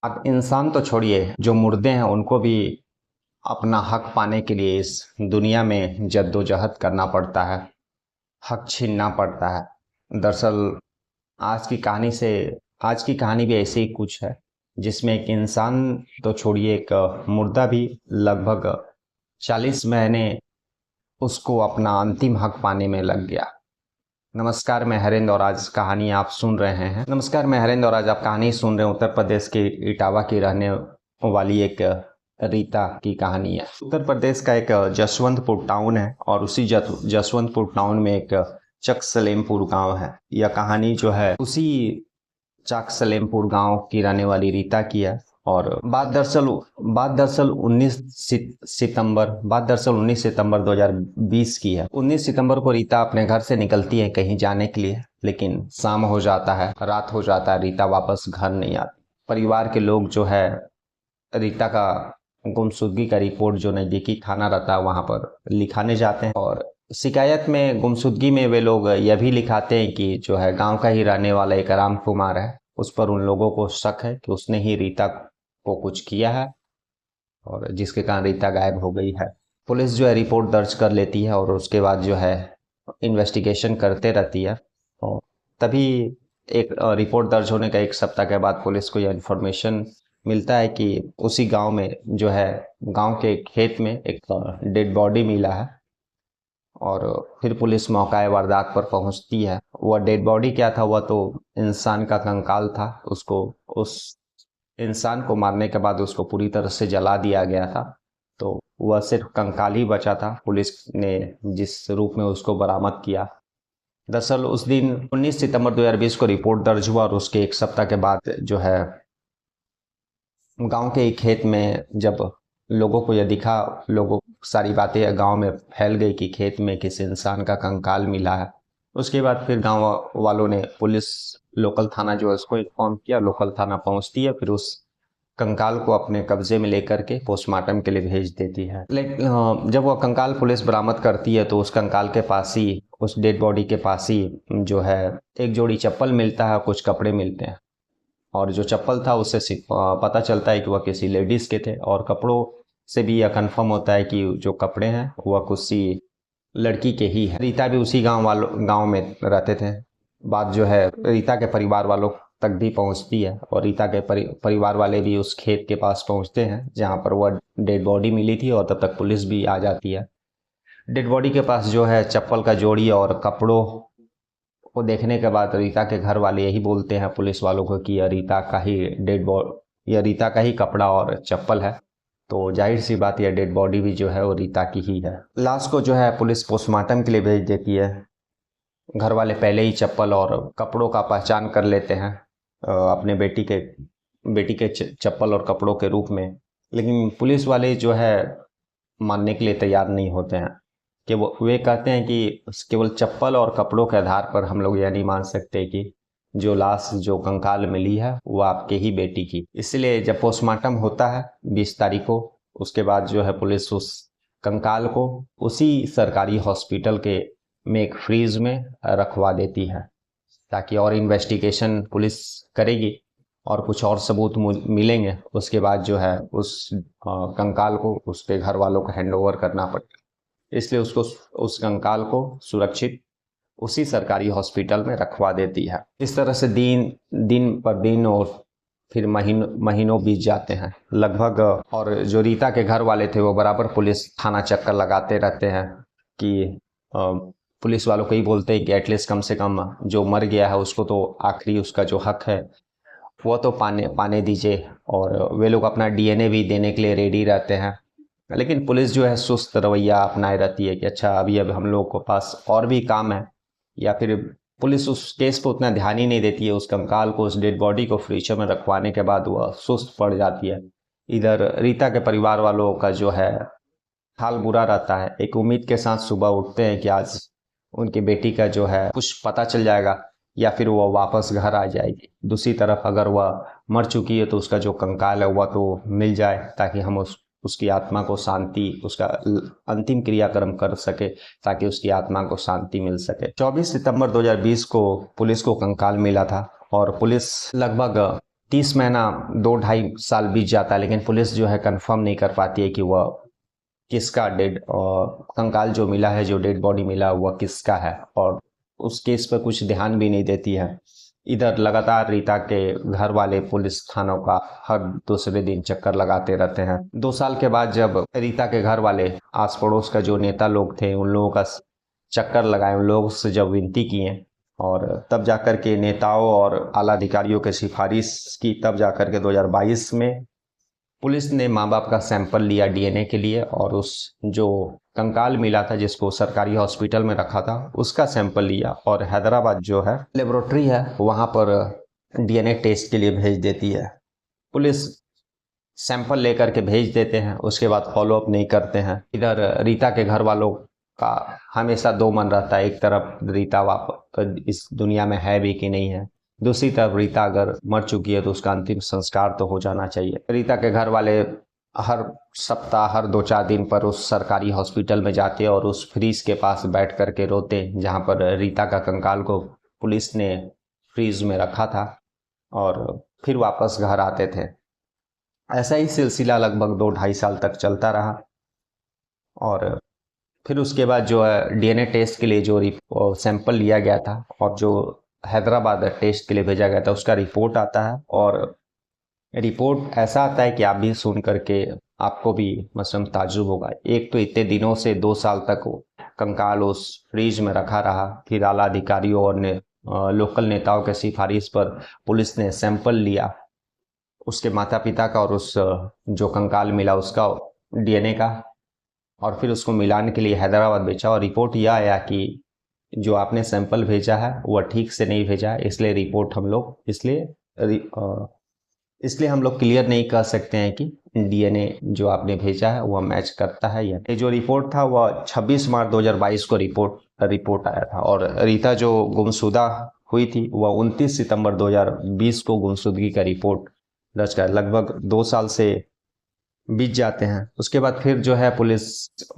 अब इंसान तो छोड़िए, जो मुर्दे हैं उनको भी अपना हक पाने के लिए इस दुनिया में जद्दोजहद करना पड़ता है, हक छीनना पड़ता है। दरअसल आज की कहानी से आज की कहानी भी ऐसे ही कुछ है, जिसमें एक इंसान तो छोड़िए, एक मुर्दा भी लगभग 40 महीने उसको अपना अंतिम हक पाने में लग गया। नमस्कार, मैं हरेंद्र और आज कहानी आप सुन रहे हैं। नमस्कार, मैं हरेंद्र और आज आप कहानी सुन रहे हैं उत्तर प्रदेश के इटावा की रहने वाली एक रीता की कहानी है। उत्तर प्रदेश का एक जसवंतपुर टाउन है और उसी जसवंतपुर टाउन में एक चकसलेमपुर गांव है। यह कहानी जो है उसी चकसलेमपुर गांव की रहने वाली रीता की है। और बात दरअसल 19 सितंबर 2020 की है। 19 सितंबर को रीता अपने घर से निकलती है कहीं जाने के लिए, लेकिन शाम हो जाता है, रात हो जाता है, रीता वापस घर नहीं आती। परिवार के लोग जो है रीता का गुमशुदगी का रिपोर्ट जो नज़दीकी थाना रहता है वहाँ पर लिखाने जाते हैं और शिकायत में गुमशुदगी में वे लोग यह भी लिखाते हैं कि जो है गांव का ही रहने वाला एक राम कुमार है, उस पर उन लोगों को शक है कि उसने ही रीता को कुछ किया है और जिसके कारण रीता गायब हो गई है। पुलिस जो है रिपोर्ट दर्ज कर लेती है और उसके बाद जो है इन्वेस्टिगेशन करते रहती है। और तभी एक रिपोर्ट दर्ज होने का एक सप्ताह के बाद पुलिस को यह इन्फॉर्मेशन मिलता है कि उसी गांव में जो है गांव के खेत में एक डेड बॉडी मिला है। और फिर पुलिस मौका वारदात पर पहुंचती है। वह डेड बॉडी क्या था? वह तो इंसान का कंकाल था। उसको उस इंसान को मारने के बाद उसको पूरी तरह से जला दिया गया था, तो वह सिर्फ कंकाल ही बचा था। पुलिस ने जिस रूप में उसको बरामद किया, दरअसल उस दिन 19 सितंबर 2020 को रिपोर्ट दर्ज हुआ और उसके एक सप्ताह के बाद जो है गांव के एक खेत में जब लोगों को यह दिखा, लोगों सारी बातें गांव में फैल गई कि खेत में किसी इंसान का कंकाल मिला है। उसके बाद फिर गांव वालों ने पुलिस लोकल थाना जो है उसको इन्फॉर्म किया। लोकल थाना पहुंचती है, फिर उस कंकाल को अपने कब्जे में लेकर के पोस्टमार्टम के लिए भेज देती है। लेकिन जब वह कंकाल पुलिस बरामद करती है तो उस कंकाल के पास ही, उस डेड बॉडी के पास ही जो है एक जोड़ी चप्पल मिलता है, कुछ कपड़े मिलते हैं। और जो चप्पल था उससे पता चलता है कि वह किसी लेडीज के थे और कपड़ों से भी यह कंफर्म होता है कि जो कपड़े हैं वह किसी लड़की के ही है। रीता भी उसी गांव में रहते थे। बात जो है रीता के परिवार वालों तक भी पहुंचती है और रीता के परिवार वाले भी उस खेत के पास पहुंचते हैं जहां पर वह डेड बॉडी मिली थी और तब तक पुलिस भी आ जाती है। डेड बॉडी के पास जो है चप्पल का जोड़ी और कपड़ों को देखने के बाद रीता के घर वाले यही बोलते हैं पुलिस वालों को कि यह रीता का ही यह रीता का ही कपड़ा और चप्पल है। तो जाहिर सी बात, यह डेड बॉडी भी जो है वो रीता की ही है। लाश को जो है पुलिस पोस्टमार्टम के लिए भेज देती है। घर वाले पहले ही चप्पल और कपड़ों का पहचान कर लेते हैं अपने बेटी के चप्पल और कपड़ों के रूप में। लेकिन पुलिस वाले जो है मानने के लिए तैयार नहीं होते हैं कि वे कहते हैं कि केवल चप्पल और कपड़ों के आधार पर हम लोग यह नहीं मान सकते कि जो लाश, जो कंकाल मिली है वो आपके ही बेटी की। इसलिए जब पोस्टमार्टम होता है 20 तारीख को, उसके बाद जो है पुलिस उस कंकाल को उसी सरकारी हॉस्पिटल के में एक फ्रीज में रखवा देती है ताकि और इन्वेस्टिगेशन पुलिस करेगी और कुछ और सबूत मिलेंगे। उसके बाद जो है उस कंकाल को उसके घर वालों को हैंडओवर करना पड़ेगा। इसलिए उसको उस कंकाल को सुरक्षित उसी सरकारी हॉस्पिटल में रखवा देती है। इस तरह से दिन पर दिन और फिर महीनों बीत जाते हैं लगभग। और जो रीता के घर वाले थे वो बराबर पुलिस थाना चक्कर लगाते रहते हैं कि पुलिस वालों को ही बोलते हैं कि एटलीस्ट कम से कम जो मर गया है उसको तो आखिरी उसका जो हक है वो तो पाने दीजिए। और वे लोग अपना डीएनए भी देने के लिए रेडी रहते हैं। लेकिन पुलिस जो है सुस्त रवैया अपनाए रहती है कि अच्छा अभी अब हम लोग को पास और भी काम है, या फिर पुलिस उस केस पर उतना ध्यान ही नहीं देती है। उस कंकाल को, उस डेड बॉडी को फ्रीजर में रखवाने के बाद वह सुस्त पड़ जाती है। इधर रीता के परिवार वालों का जो है हाल बुरा रहता है। एक उम्मीद के साथ सुबह उठते हैं कि आज उनकी बेटी का जो है कुछ पता चल जाएगा या फिर वह वापस घर आ जाएगी। दूसरी तरफ अगर वह मर चुकी है तो उसका जो कंकाल है वह तो मिल जाए ताकि हम उसकी आत्मा को शांति, उसका अंतिम क्रियाक्रम कर सके ताकि उसकी आत्मा को शांति मिल सके। 24 सितंबर 2020 को पुलिस को कंकाल मिला था और पुलिस लगभग 30 महीना 2-2.5 साल बीत जाता है, लेकिन पुलिस जो है कंफर्म नहीं कर पाती है कि वह किसका डेड और कंकाल जो मिला है, जो डेड बॉडी मिला वह किसका है, और उस केस पर कुछ ध्यान भी नहीं देती है। इधर लगातार रीता के घर वाले पुलिस थानों का हर दूसरे दिन चक्कर लगाते रहते हैं। 2 साल के बाद जब रीता के घर वाले आस पड़ोस का जो नेता लोग थे उन लोगों का चक्कर लगाए, उन लोगों से जब विनती किए, और तब जाकर के नेताओं और आला अधिकारियों के सिफारिश की, तब जाकर के 2022 में पुलिस ने माँ बाप का सैंपल लिया डीएनए के लिए, और उस जो कंकाल मिला था जिसको सरकारी हॉस्पिटल में रखा था उसका सैंपल लिया, और हैदराबाद जो है लेबोरेटरी है वहाँ पर डीएनए टेस्ट के लिए भेज देती है। पुलिस सैंपल लेकर के भेज देते हैं, उसके बाद फॉलोअप नहीं करते हैं। इधर रीता के घर वालों का हमेशा दो मन रहता है, एक तरफ रीता वापस इस दुनिया में है भी कि नहीं है, दूसरी तरफ रीता अगर मर चुकी है तो उसका अंतिम संस्कार तो हो जाना चाहिए। रीता के घर वाले हर सप्ताह, हर 2-4 दिन पर उस सरकारी हॉस्पिटल में जाते और उस फ्रीज के पास बैठ कर के रोते जहाँ पर रीता का कंकाल को पुलिस ने फ्रीज में रखा था, और फिर वापस घर आते थे। ऐसा ही सिलसिला लगभग 2-2.5 साल तक चलता रहा, और फिर उसके बाद जो है डीएनए टेस्ट के लिए जो सैंपल लिया गया था और जो हैदराबाद टेस्ट के लिए भेजा गया था उसका रिपोर्ट आता है, और रिपोर्ट ऐसा आता है कि आप भी सुन करके आपको भी मसम ताज्जुब होगा। एक तो इतने दिनों से 2 साल तक वो कंकाल उस फ्रीज में रखा रहा, फिर आला अधिकारियों और लोकल नेताओं के सिफारिश पर पुलिस ने सैंपल लिया उसके माता पिता का और उस जो कंकाल मिला उसका डीएनए का, और फिर उसको मिलाने के लिए हैदराबाद भेजा, और रिपोर्ट यह आया कि जो आपने सैंपल भेजा है वह ठीक से नहीं भेजा है, इसलिए रिपोर्ट हम लोग इसलिए हम लोग क्लियर नहीं कर सकते हैं कि डीएनए जो आपने भेजा है वह मैच करता है या नहीं। जो रिपोर्ट था वह 26 मार्च 2022 को रिपोर्ट आया था, और रीता जो गुमशुदा हुई थी वह 29 सितंबर 2020 को गुमशुदगी का रिपोर्ट दर्ज कर, लगभग 2 साल से बीत जाते हैं। उसके बाद फिर जो है पुलिस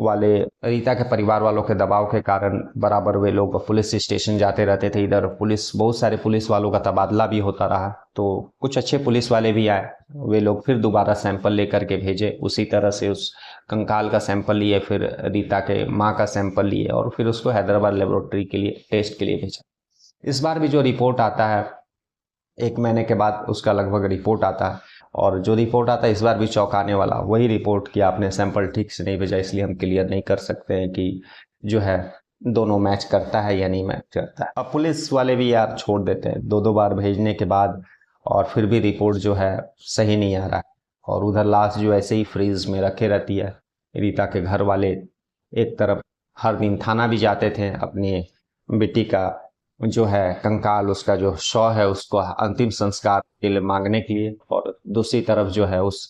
वाले रीता के परिवार वालों के दबाव के कारण बराबर वे लोग पुलिस स्टेशन जाते रहते थे। इधर बहुत सारे पुलिस वालों का तबादला भी होता रहा, तो कुछ अच्छे पुलिस वाले भी आए, वे लोग फिर दोबारा सैंपल लेकर के भेजे। उसी तरह से उस कंकाल का सैंपल लिए, फिर रीता के माँ का सैंपल लिए, और फिर उसको हैदराबाद लेबोरेटरी के लिए टेस्ट के लिए भेजा। इस बार भी जो रिपोर्ट आता है 1 महीने के बाद उसका लगभग रिपोर्ट आता है, और जो रिपोर्ट आता है इस बार भी चौंकाने वाला वही रिपोर्ट कि आपने सैंपल ठीक से नहीं भेजा, इसलिए हम क्लियर नहीं कर सकते हैं कि जो है दोनों मैच करता है या नहीं मैच करता है। अब पुलिस वाले भी यार छोड़ देते हैं 2-2 बार भेजने के बाद, और फिर भी रिपोर्ट जो है सही नहीं आ रहा है, और उधर लाश जो ऐसे ही फ्रीज में रखे रहती है। रीता के घर वाले एक तरफ हर दिन थाना भी जाते थे अपनी बेटी का जो है कंकाल, उसका जो शव है उसको अंतिम संस्कार के लिए मांगने के लिए, और दूसरी तरफ जो है उस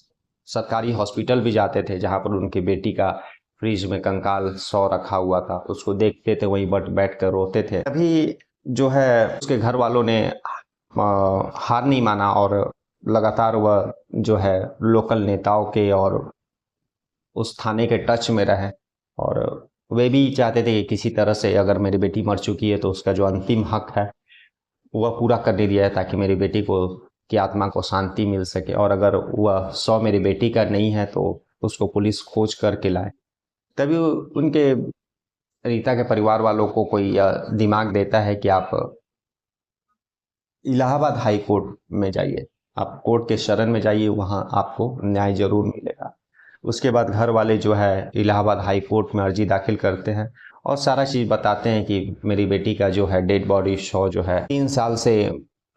सरकारी हॉस्पिटल भी जाते थे जहां पर उनकी बेटी का फ्रिज में कंकाल शव रखा हुआ था, उसको देखते थे, वहीं बैठ कर रोते थे। अभी जो है उसके घर वालों ने हार नहीं माना, और लगातार वह जो है लोकल नेताओं के और उस थाने के टच में रहे, और वे भी चाहते थे कि किसी तरह से अगर मेरी बेटी मर चुकी है तो उसका जो अंतिम हक है वह पूरा करने दिया है, ताकि मेरी बेटी को की आत्मा को शांति मिल सके, और अगर वह शव मेरी बेटी का नहीं है तो उसको पुलिस खोज करके लाए। तभी उनके रीता के परिवार वालों को कोई दिमाग देता है कि आप इलाहाबाद हाई कोर्ट में जाइए, आप कोर्ट के शरण में जाइए, वहाँ आपको न्याय जरूर मिलेगा। उसके बाद घर वाले जो है इलाहाबाद हाई कोर्ट में अर्जी दाखिल करते हैं और सारा चीज़ बताते हैं कि मेरी बेटी का जो है डेड बॉडी शव जो है 3 साल से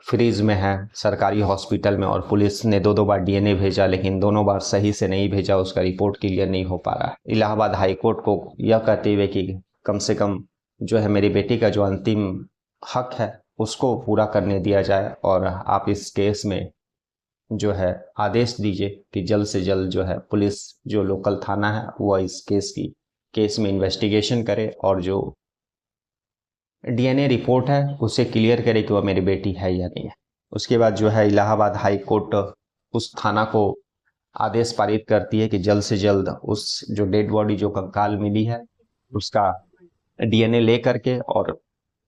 फ्रीज में है सरकारी हॉस्पिटल में, और पुलिस ने 2-2 बार डीएनए भेजा, लेकिन दोनों बार सही से नहीं भेजा, उसका रिपोर्ट क्लियर नहीं हो पा रहा है। इलाहाबाद हाई कोर्ट को यह कहते हुए कि कम से कम जो है मेरी बेटी का जो अंतिम हक है उसको पूरा करने दिया जाए, और आप इस केस में जो है आदेश दीजिए कि जल्द से जल्द जो है पुलिस जो लोकल थाना है वह इस केस में इन्वेस्टिगेशन करे, और जो डीएनए रिपोर्ट है उसे क्लियर करे कि वह मेरी बेटी है या नहीं है। उसके बाद जो है इलाहाबाद हाई कोर्ट उस थाना को आदेश पारित करती है कि जल्द से जल्द उस जो डेड बॉडी जो कंकाल मिली है उसका डीएनए ले करके, और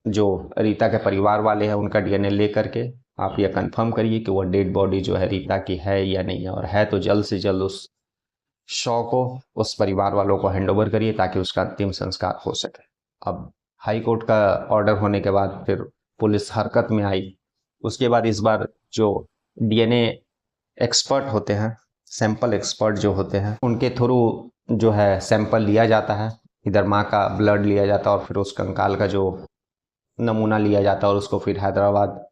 जो रीता के परिवार वाले हैं उनका डीएनए ले करके आप यह कंफर्म करिए कि वह डेड बॉडी जो है रीता की है या नहीं है, और है तो जल्द से जल्द उस शव को उस परिवार वालों को हैंडओवर करिए ताकि उसका अंतिम संस्कार हो सके। अब हाई कोर्ट का ऑर्डर होने के बाद फिर पुलिस हरकत में आई। उसके बाद इस बार जो डीएनए एक्सपर्ट होते हैं, सैंपल एक्सपर्ट जो होते हैं, उनके थ्रू जो है सैंपल लिया जाता है। इधर माँ का ब्लड लिया जाता है और फिर उस कंकाल का जो नमूना लिया जाता है और उसको फिर हैदराबाद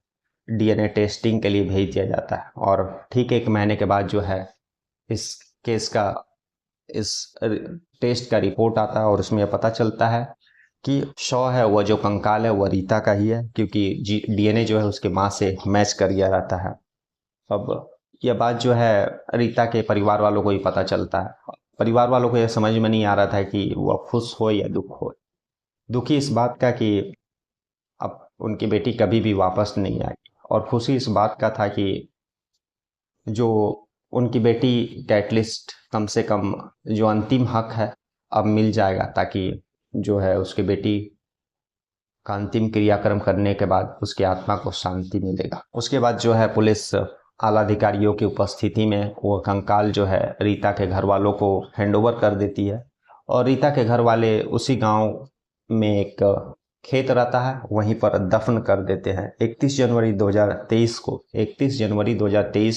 डीएनए टेस्टिंग के लिए भेज दिया जाता है। और ठीक 1 महीने के बाद जो है इस केस का इस टेस्ट का रिपोर्ट आता है और उसमें यह पता चलता है कि शव है वह जो कंकाल है वह रीता का ही है, क्योंकि डीएनए जो है उसके माँ से मैच कर गया रहता है। अब यह बात जो है रीता के परिवार वालों को ही पता चलता है। परिवार वालों को यह समझ में नहीं आ रहा था कि वह खुश हो या दुख हो। दुखी इस बात का कि अब उनकी बेटी कभी भी वापस नहीं आएगी, और खुशी इस बात का था कि जो उनकी बेटी का एटलीस्ट कम से कम जो अंतिम हक है अब मिल जाएगा, ताकि जो है उसकी बेटी का अंतिम क्रियाक्रम करने के बाद उसकी आत्मा को शांति मिलेगा। उसके बाद जो है पुलिस आला अधिकारियों की उपस्थिति में वो कंकाल जो है रीता के घर वालों को हैंडओवर कर देती है, और रीता के घर वाले उसी गांव में एक खेत रहता है वहीं पर दफन कर देते हैं। 31 जनवरी 2023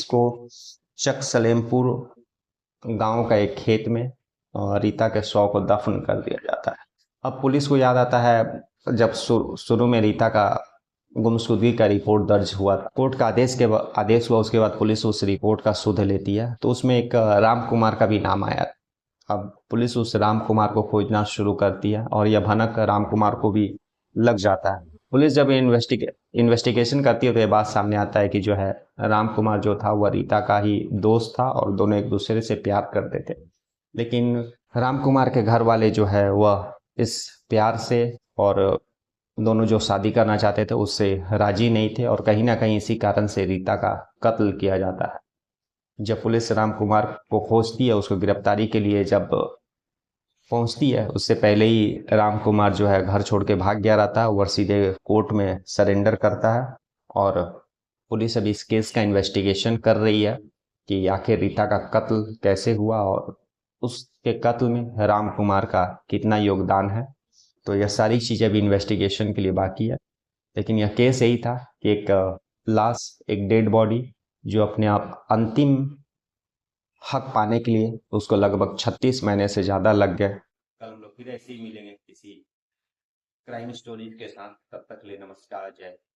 को चक सलेमपुर गांव का एक खेत में रीता के शव को दफन कर दिया जाता है। अब पुलिस को याद आता है जब शुरू में रीता का गुमशुदगी का रिपोर्ट दर्ज हुआ था, कोर्ट का आदेश हुआ, उसके बाद पुलिस उस रिपोर्ट का सुध लेती है तो उसमें एक राम कुमार का भी नाम आया। अब पुलिस उस राम कुमार को खोजना शुरू करती है और यह भनक राम कुमार को भी लग जाता है। पुलिस जब इन्वेस्टिगेशन करती है तो यह बात सामने आता है कि जो है राम कुमार जो था वह रीता का ही दोस्त था और दोनों एक दूसरे से प्यार करते थे। लेकिन राम कुमार के घर वाले जो है वह इस प्यार से और दोनों जो शादी करना चाहते थे उससे राजी नहीं थे, और कहीं ना कहीं इसी कारण से रीता का कत्ल किया जाता है। जब पुलिस राम कुमार को खोजती है, उसको गिरफ्तारी के लिए जब पहुंचती है, उससे पहले ही राम कुमार जो है घर छोड़ के भाग गया रहता है। वह सीधे कोर्ट में सरेंडर करता है, और पुलिस अभी इस केस का इन्वेस्टिगेशन कर रही है कि आखिर रीता का कत्ल कैसे हुआ और उसके कत्ल में राम कुमार का कितना योगदान है। तो यह सारी चीज़ें अभी इन्वेस्टिगेशन के लिए बाकी है। लेकिन यह केस यही था कि एक लाश, एक डेड बॉडी जो अपने आप अंतिम हक पाने के लिए उसको लगभग 36 महीने से ज़्यादा लग गए। कल हम लोग फिर ऐसे ही मिलेंगे किसी क्राइम स्टोरी के साथ। तब तक के लिए नमस्कार, जय।